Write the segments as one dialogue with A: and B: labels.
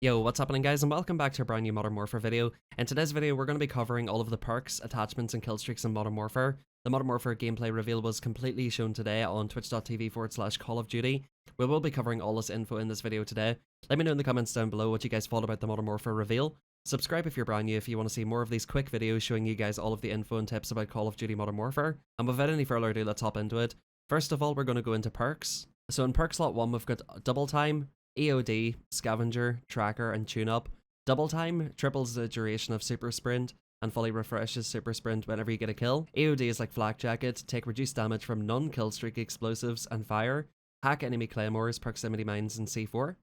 A: Yo, what's happening guys, and welcome back to a brand new Modern Warfare video. In today's video we're going to be covering all of the perks, attachments and killstreaks in Modern Warfare. The Modern Warfare gameplay reveal was completely shown today on twitch.tv/Call of Duty. We will be covering all this info in this video today. Let me know in the comments down below what you guys thought about the Modern Warfare reveal. Subscribe if you're brand new if you want to see more of these quick videos showing you guys all of the info and tips about Call of Duty Modern Warfare. And without any further ado, let's hop into it. First of all, we're going to go into perks. So in perk slot 1 we've got double time, EOD, Scavenger, Tracker, and Tune-Up. Double Time triples the duration of Super Sprint and fully refreshes Super Sprint whenever you get a kill. EOD is like Flak Jacket, take reduced damage from non-killstreak explosives and fire. Hack enemy claymores, proximity mines, and C4.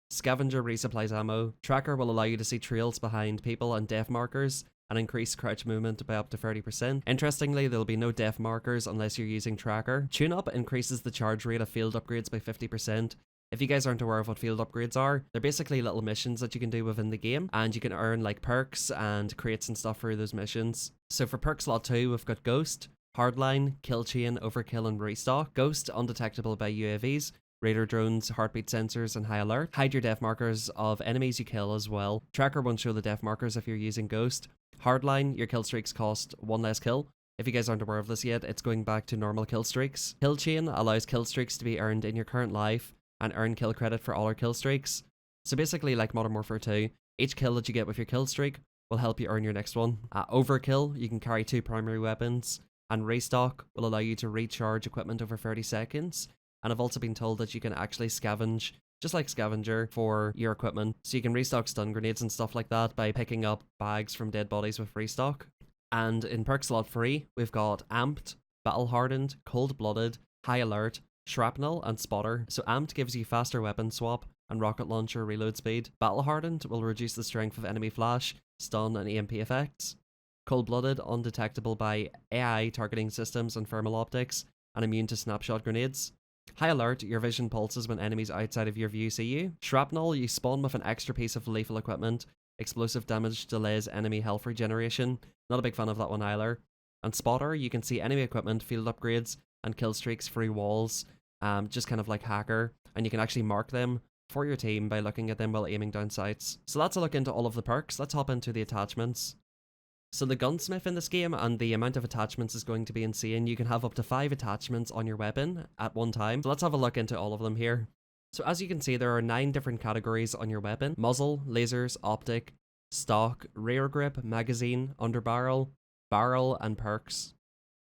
A: Scavenger resupplies ammo. Tracker will allow you to see trails behind people and death markers and increase crouch movement by up to 30%. Interestingly, there will be no death markers unless you're using Tracker. Tune-Up increases the charge rate of field upgrades by 50%. If you guys aren't aware of what field upgrades are, they're basically little missions that you can do within the game, and you can earn like perks and crates and stuff for those missions. So for perk slot 2, we've got Ghost, Hardline, Kill Chain, Overkill, and Restock. Ghost, undetectable by UAVs, radar drones, heartbeat sensors, and high alert. Hide your death markers of enemies you kill as well. Tracker won't show the death markers if you're using Ghost. Hardline, your kill streaks cost 1 less kill. If you guys aren't aware of this yet, it's going back to normal kill streaks. Kill Chain allows kill streaks to be earned in your current life and earn kill credit for all our kill streaks. So basically like Modern Warfare 2, each kill that you get with your kill streak will help you earn your next one. Overkill, you can carry 2 primary weapons, and Restock will allow you to recharge equipment over 30 seconds. And I've also been told that you can actually scavenge, just like Scavenger, for your equipment. So you can restock stun grenades and stuff like that by picking up bags from dead bodies with Restock. And in perk slot 3, we've got Amped, Battle Hardened, Cold Blooded, High Alert, Shrapnel, and Spotter. So Amped gives you faster weapon swap and rocket launcher reload speed. Battle Hardened will reduce the strength of enemy flash, stun, and EMP effects. Cold Blooded, undetectable by AI targeting systems and thermal optics, and immune to snapshot grenades. High Alert, your vision pulses when enemies outside of your view see you. Shrapnel, you spawn with an extra piece of lethal equipment. Explosive damage delays enemy health regeneration. Not a big fan of that one either. And Spotter, you can see enemy equipment, field upgrades, and kill streaks through walls. Just kind of like Hacker, and you can actually mark them for your team by looking at them while aiming down sights. So that's a look into all of the perks. Let's hop into the attachments. So the gunsmith in this game, and the amount of attachments is going to be insane. You can have up to 5 attachments on your weapon at one time. So let's have a look into all of them here. So as you can see, there are 9 different categories on your weapon: muzzle, lasers, optic, stock, rear grip, magazine, underbarrel, barrel, and perks.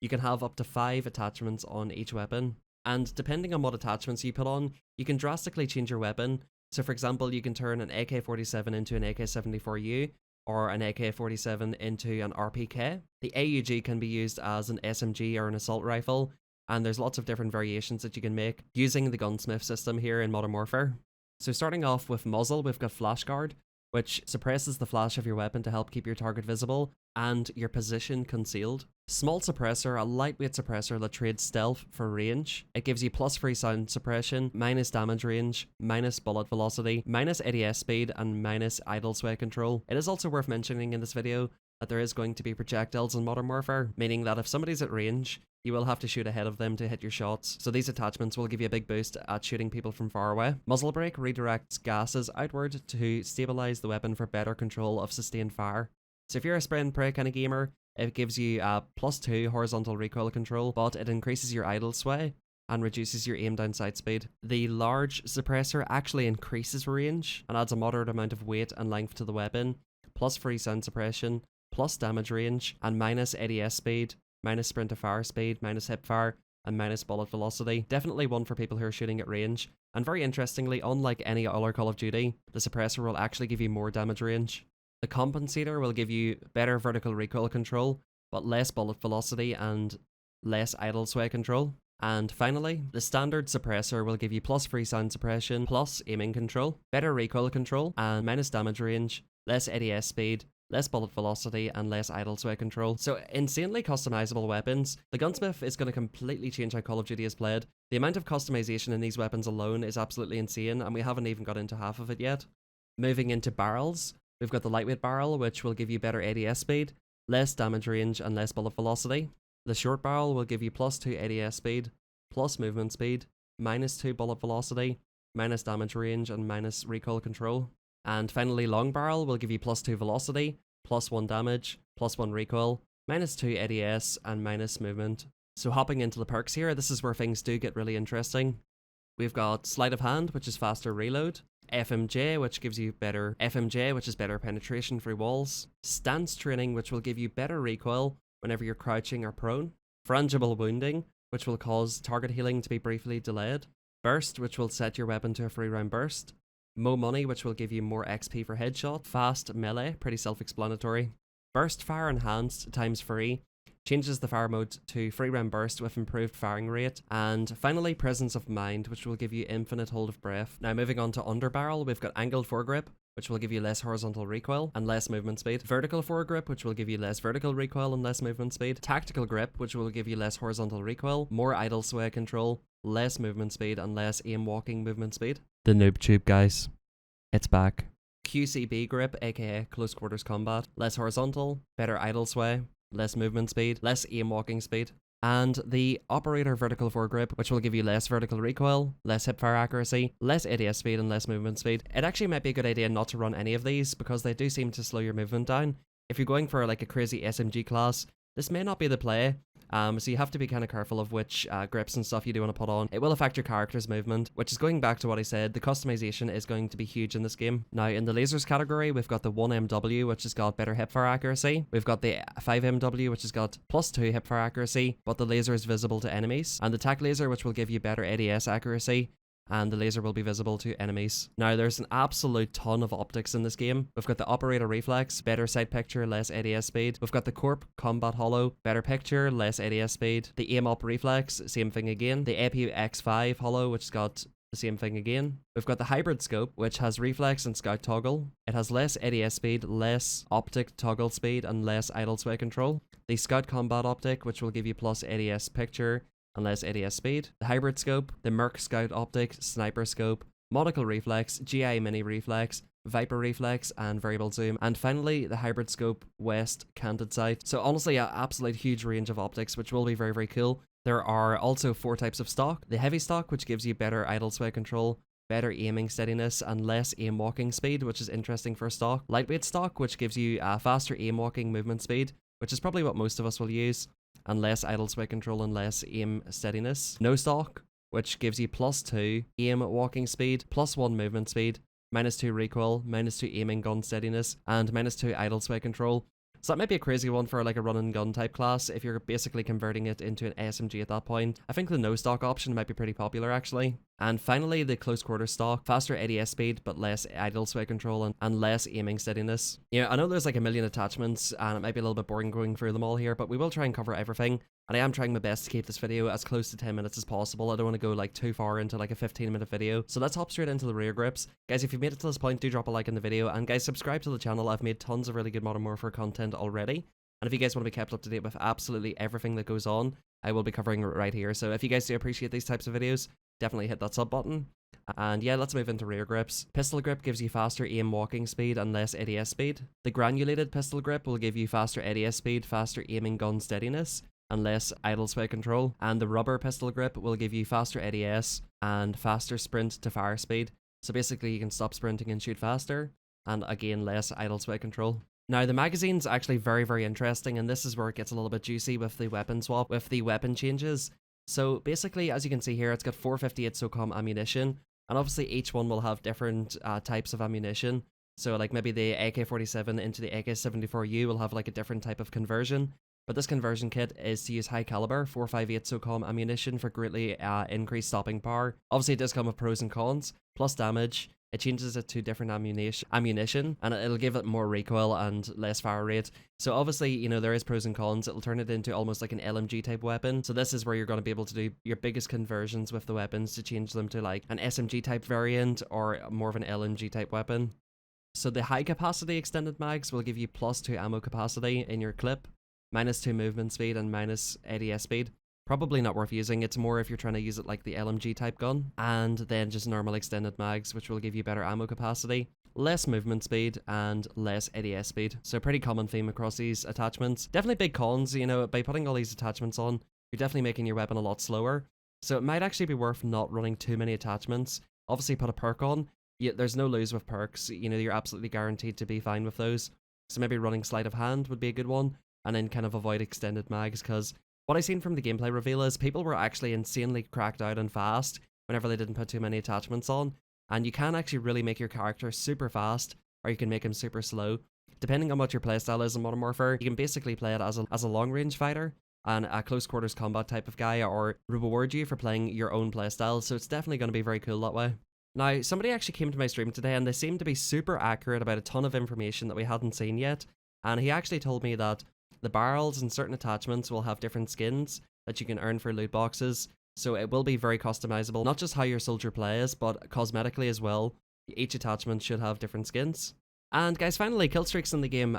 A: You can have up to 5 attachments on each weapon. And depending on what attachments you put on, you can drastically change your weapon. So for example, you can turn an AK-47 into an AK-74U, or an AK-47 into an RPK. The AUG can be used as an SMG or an assault rifle, and there's lots of different variations that you can make using the gunsmith system here in Modern Warfare. So starting off with muzzle, we've got Flash Guard, which suppresses the flash of your weapon to help keep your target visible and your position concealed. Small Suppressor, a lightweight suppressor that trades stealth for range. It gives you plus 3 sound suppression, minus damage range, minus bullet velocity, minus ADS speed, and minus idle sway control. It is also worth mentioning in this video that there is going to be projectiles in Modern Warfare, meaning that if somebody's at range, you will have to shoot ahead of them to hit your shots, so these attachments will give you a big boost at shooting people from far away. Muzzle Brake redirects gases outward to stabilize the weapon for better control of sustained fire. So if you're a spray and pray kind of gamer, it gives you a plus 2 horizontal recoil control, but it increases your idle sway and reduces your aim down sight speed. The large suppressor actually increases range and adds a moderate amount of weight and length to the weapon, plus 3 sound suppression, plus damage range, and minus ADS speed, minus sprint to fire speed, minus hip fire, and minus bullet velocity. Definitely one for people who are shooting at range. And very interestingly, unlike any other Call of Duty, the suppressor will actually give you more damage range. The compensator will give you better vertical recoil control, but less bullet velocity and less idle sway control. And finally, the standard suppressor will give you plus 3 sound suppression, plus aiming control, better recoil control, and minus damage range, less ADS speed, less bullet velocity, and less idle sway control. So insanely customizable weapons. The gunsmith is going to completely change how Call of Duty is played. The amount of customization in these weapons alone is absolutely insane, and we haven't even got into half of it yet. Moving into barrels, we've got the lightweight barrel, which will give you better ADS speed, less damage range, and less bullet velocity. The short barrel will give you plus 2 ADS speed, plus movement speed, minus 2 bullet velocity, minus damage range, and minus recoil control. And finally, long barrel will give you +2 velocity, +1 damage, +1 recoil, -2 ADS, and minus movement. So hopping into the perks here, this is where things do get really interesting. We've got sleight of hand, which is faster reload, FMJ, which gives you better FMJ, which is better penetration through walls, stance training, which will give you better recoil whenever you're crouching or prone, frangible wounding, which will cause target healing to be briefly delayed, burst, which will set your weapon to a 3-round burst, Mo Money, which will give you more XP for headshot, fast melee, pretty self-explanatory, burst fire enhanced ×3, changes the fire mode to 3-round burst with improved firing rate, and finally presence of mind, which will give you infinite hold of breath. Now moving on to underbarrel, we've got angled foregrip, which will give you less horizontal recoil and less movement speed, vertical foregrip, which will give you less vertical recoil and less movement speed, tactical grip, which will give you less horizontal recoil, more idle sway control, less movement speed, and less aim walking movement speed. The noob tube, guys, it's back. QCB grip, aka close quarters combat, less horizontal, better idle sway, less movement speed, less aim walking speed, and the operator vertical foregrip, which will give you less vertical recoil, less hipfire accuracy, less ADS speed, and less movement speed. It actually might be a good idea not to run any of these because they do seem to slow your movement down. If you're going for like a crazy SMG class, this may not be the play. So you have to be kind of careful of which grips and stuff you do want to put on. It will affect your character's movement, which is going back to what I said, the customization is going to be huge in this game. Now in the lasers category, we've got the 1MW, which has got better hipfire accuracy. We've got the 5MW, which has got +2 hipfire accuracy, but the laser is visible to enemies. And the tac laser, which will give you better ADS accuracy, and the laser will be visible to enemies. Now there's an absolute ton of optics in this game. We've got the operator reflex, better sight picture, less ADS speed. We've got the corp combat hollow, better picture, less ADS speed. The aim up reflex, same thing again. The APX5 hollow, which has got the same thing again. We've got the hybrid scope, which has reflex and scout toggle. It has less ADS speed, less optic toggle speed, and less idle sway control. The scout combat optic, which will give you plus ADS picture and less ADS speed. The hybrid scope, the Merc Scout optic, sniper scope, monocle reflex, GI mini reflex, Viper reflex, and variable zoom. And finally, the hybrid scope west canted sight. So honestly, an absolute huge range of optics, which will be very, very cool. There are also 4 types of stock. The heavy stock, which gives you better idle sway control, better aiming steadiness, and less aim walking speed, which is interesting for stock. Lightweight stock, which gives you faster aim walking movement speed, which is probably what most of us will use, and less idle sway control and less aim steadiness. No stock, which gives you +2 aim walking speed, +1 movement speed, -2 recoil, -2 aiming gun steadiness, and -2 idle sway control. So that might be a crazy one for like a run and gun type class if you're basically converting it into an SMG at that point. I think the no stock option might be pretty popular actually. And finally, the close quarter stock, faster ADS speed but less idle sway control and less aiming steadiness. Yeah, I know there's like a million attachments and it might be a little bit boring going through them all here, but we will try and cover everything. And I am trying my best to keep this video as close to 10 minutes as possible. I don't want to go like too far into like a 15-minute video. So let's hop straight into the rear grips. Guys, if you've made it to this point, do drop a like in the video. And guys, subscribe to the channel. I've made tons of really good Modern Warfare content already. And if you guys want to be kept up to date with absolutely everything that goes on, I will be covering it right here. So if you guys do appreciate these types of videos, definitely hit that sub button. And yeah, let's move into rear grips. Pistol grip gives you faster aim walking speed and less ADS speed. The granulated pistol grip will give you faster ADS speed, faster aiming gun steadiness, and less idle sway control. And the rubber pistol grip will give you faster ADS and faster sprint to fire speed. So basically you can stop sprinting and shoot faster, and again less idle sway control. Now the magazine's actually very, very interesting, and this is where it gets a little bit juicy with the weapon swap, with the weapon changes. So basically, as you can see here, it's got 458 SOCOM ammunition, and obviously each one will have different types of ammunition. So like maybe the AK-47 into the AK-74U will have like a different type of conversion. But this conversion kit is to use high caliber 458 SOCOM ammunition for greatly increased stopping power. Obviously it does come with pros and cons, plus damage. It changes it to different ammunition, and it'll give it more recoil and less fire rate. So obviously, you know, there is pros and cons. It'll turn it into almost like an LMG type weapon. So this is where you're going to be able to do your biggest conversions with the weapons to change them to like an SMG type variant or more of an LMG type weapon. So the high capacity extended mags will give you +2 ammo capacity in your clip, -2 movement speed, and minus ADS speed. Probably not worth using. It's more if you're trying to use it like the LMG type gun. And then just normal extended mags, which will give you better ammo capacity, less movement speed, and less ADS speed. So pretty common theme across these attachments. Definitely big cons, you know, by putting all these attachments on, you're definitely making your weapon a lot slower. So it might actually be worth not running too many attachments. Obviously put a perk on, there's no lose with perks. You know, you're absolutely guaranteed to be fine with those. So maybe running sleight of hand would be a good one, and then kind of avoid extended mags, because what I seen from the gameplay reveal is people were actually insanely cracked out and fast whenever they didn't put too many attachments on, and you can actually really make your character super fast, or you can make him super slow. Depending on what your playstyle is in Modern Warfare, you can basically play it as a long range fighter and a close quarters combat type of guy, or reward you for playing your own playstyle, so it's definitely going to be very cool that way. Now, somebody actually came to my stream today and they seemed to be super accurate about a ton of information that we hadn't seen yet, and he actually told me that the barrels and certain attachments will have different skins that you can earn for loot boxes, so it will be very customizable, not just how your soldier plays, but cosmetically as well. Each attachment should have different skins. And guys, finally, kill streaks in the game.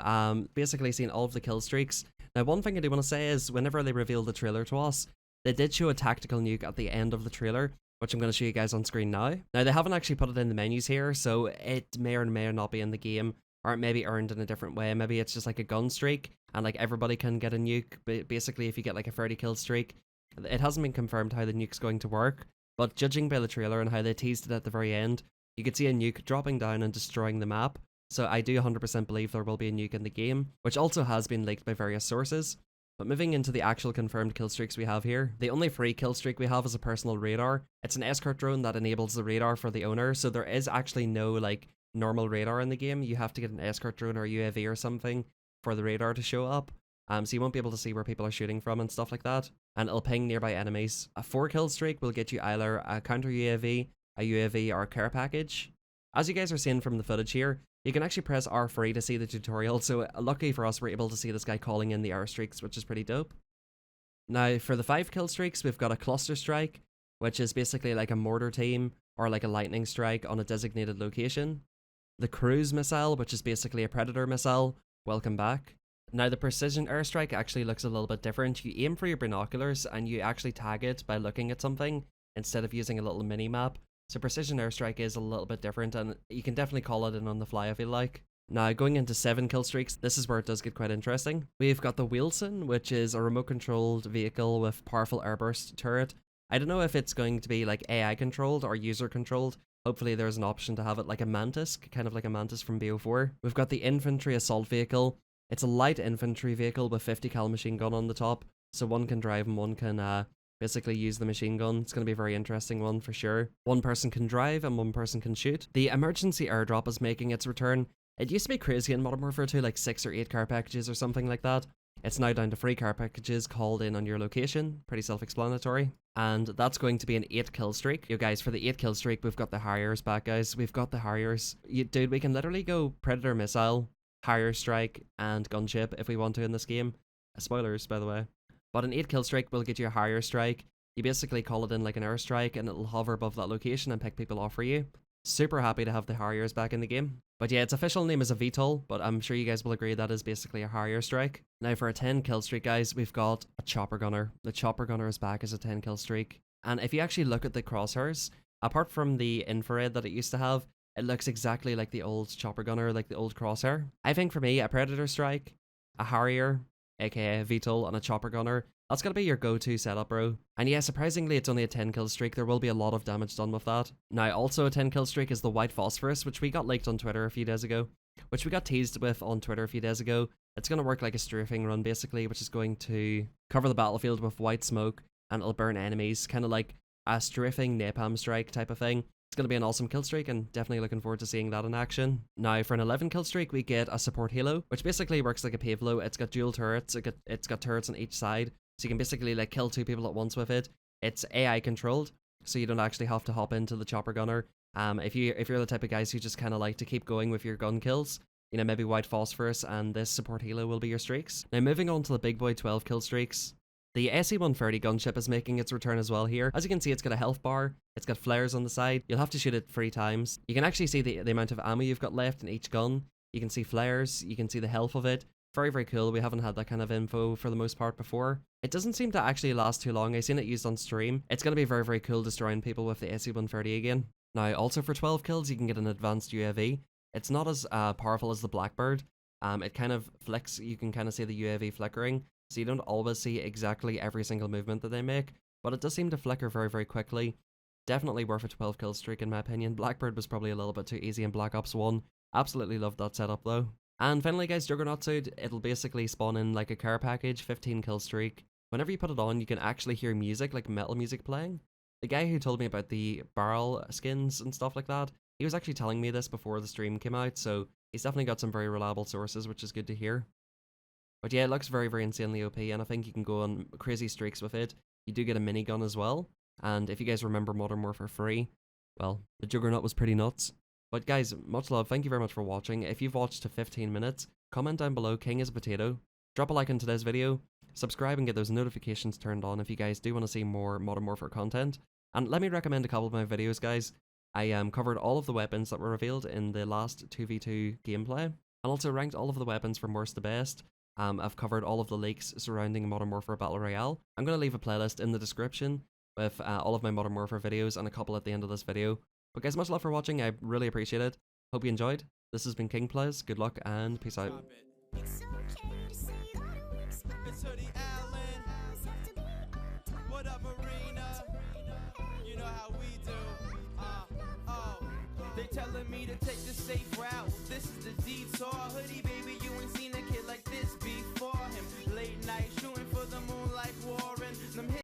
A: Basically seen all of the kill streaks. Now, one thing I do want to say is, whenever they revealed the trailer to us, they did show a tactical nuke at the end of the trailer, which I'm going to show you guys on screen now. Now, they haven't actually put it in the menus here, so it may or may not be in the game, or it may be earned in a different way. Maybe it's just like a gun streak, and like everybody can get a nuke. But basically, if you get like a 30 kill streak, it hasn't been confirmed how the nuke's going to work, but judging by the trailer and how they teased it at the very end, you could see a nuke dropping down and destroying the map. So I do 100% believe there will be a nuke in the game, which also has been leaked by various sources. But moving into the actual confirmed kill streaks we have here, the only free kill streak we have is a personal radar. It's an escort drone that enables the radar for the owner, so there is actually no like normal radar in the game. You have to get an escort drone or UAV or something for the radar to show up. So you won't be able to see where people are shooting from and stuff like that. And it'll ping nearby enemies. A 4 kill streak will get you either a counter UAV, a UAV, or a care package. As you guys are seeing from the footage here, you can actually press R3 to see the tutorial, so lucky for us, we're able to see this guy calling in the airstreaks, which is pretty dope. Now, for the 5 kill streaks, we've got a cluster strike, which is basically like a mortar team, or like a lightning strike on a designated location. The cruise missile, which is basically a predator missile, welcome back. Now, the precision airstrike actually looks a little bit different. You aim for your binoculars, and you actually tag it by looking at something, instead of using a little mini-map. So precision airstrike is a little bit different, and you can definitely call it in on the fly if you like. Now, going into 7 kill streaks, this is where it does get quite interesting. We've got the Wilson, which is a remote controlled vehicle with powerful airburst turret. I don't know if it's going to be like AI controlled or user controlled. Hopefully there's an option to have it like a Mantis, kind of like a Mantis from BO4. We've got the infantry assault vehicle. It's a light infantry vehicle with 50 cal machine gun on the top, so one can drive and one can basically use the machine gun. It's going to be a very interesting one for sure. One person can drive and one person can shoot. The emergency airdrop is making its return. It used to be crazy in Modern Warfare 2, like 6 or 8 car packages or something like that. It's now down to 3 car packages called in on your location. Pretty self-explanatory. And that's going to be an 8 kill streak. Yo guys, for the 8 kill streak, we've got the Harriers back, guys. We've got the Harriers. Dude, we can literally go Predator Missile, Harrier Strike, and Gunship if we want to in this game. Spoilers, by the way. But an 8 kill strike will get you a Harrier Strike. You basically call it in like an airstrike and it'll hover above that location and pick people off for you. Super happy to have the Harriers back in the game. But yeah, its official name is a VTOL, but I'm sure you guys will agree that is basically a Harrier Strike. Now for a 10 kill streak, guys, we've got a Chopper Gunner. The Chopper Gunner is back as a 10 kill streak. And if you actually look at the crosshairs, apart from the infrared that it used to have, it looks exactly like the old Chopper Gunner, like the old crosshair. I think for me, a Predator Strike, a Harrier, aka a VTOL, and a Chopper Gunner, that's gotta be your go-to setup, bro. And yeah, surprisingly, it's only a 10 kill streak. There will be a lot of damage done with that. Now, also a 10 kill streak is the White Phosphorus, which we got leaked on Twitter a few days ago. Which we got teased with on Twitter a few days ago. It's gonna work like a strafing run, basically, which is going to cover the battlefield with white smoke, and it'll burn enemies. Kind of like a strafing napalm strike type of thing. It's going to be an awesome kill streak, and definitely looking forward to seeing that in action. Now, for an 11 kill streak, we get a support halo, which basically works like a pavelo. It's got dual turrets. It's got turrets on each side, so you can basically like kill 2 people at once with it. It's AI controlled, so you don't actually have to hop into the Chopper Gunner. If you're the type of guys who just kind of like to keep going with your gun kills, you know, maybe White Phosphorus and this support halo will be your streaks. Now, moving on to the big boy 12 kill streaks. The SE-130 gunship is making its return as well here. As you can see, it's got a health bar, it's got flares on the side. You'll have to shoot it 3 times. You can actually see the amount of ammo you've got left in each gun. You can see flares, you can see the health of it. Very, very cool. We haven't had that kind of info for the most part before. It doesn't seem to actually last too long. I've seen it used on stream. It's going to be very, very cool destroying people with the SE-130 again. Now, also for 12 kills, you can get an advanced UAV. It's not as powerful as the Blackbird. It kind of flicks, you can kind of see the UAV flickering. So you don't always see exactly every single movement that they make, but it does seem to flicker very, very quickly. Definitely worth a 12 kill streak in my opinion. Blackbird was probably a little bit too easy in Black Ops 1. Absolutely loved that setup though. And finally guys, Juggernaut suit, it'll basically spawn in like a care package, 15 kill streak. Whenever you put it on, you can actually hear music, like metal music playing. The guy who told me about the barrel skins and stuff like that, he was actually telling me this before the stream came out, so he's definitely got some very reliable sources, which is good to hear. But yeah, it looks very, very insanely OP, and I think you can go on crazy streaks with it. You do get a minigun as well, and if you guys remember Modern Warfare 3, well, the Juggernaut was pretty nuts. But guys, much love, thank you very much for watching. If you've watched to 15 minutes, comment down below King is a Potato, drop a like on today's video, subscribe and get those notifications turned on if you guys do want to see more Modern Warfare content. And let me recommend a couple of my videos guys. I covered all of the weapons that were revealed in the last 2v2 gameplay, and also ranked all of the weapons from worst to best. I've covered all of the leaks surrounding Modern Warfare Battle Royale. I'm going to leave a playlist in the description with all of my Modern Warfare videos and a couple at the end of this video. But guys, much love for watching, I really appreciate it. Hope you enjoyed. This has been King Plays, good luck and peace out. They telling me to take the safe route. This is the detour hoodie.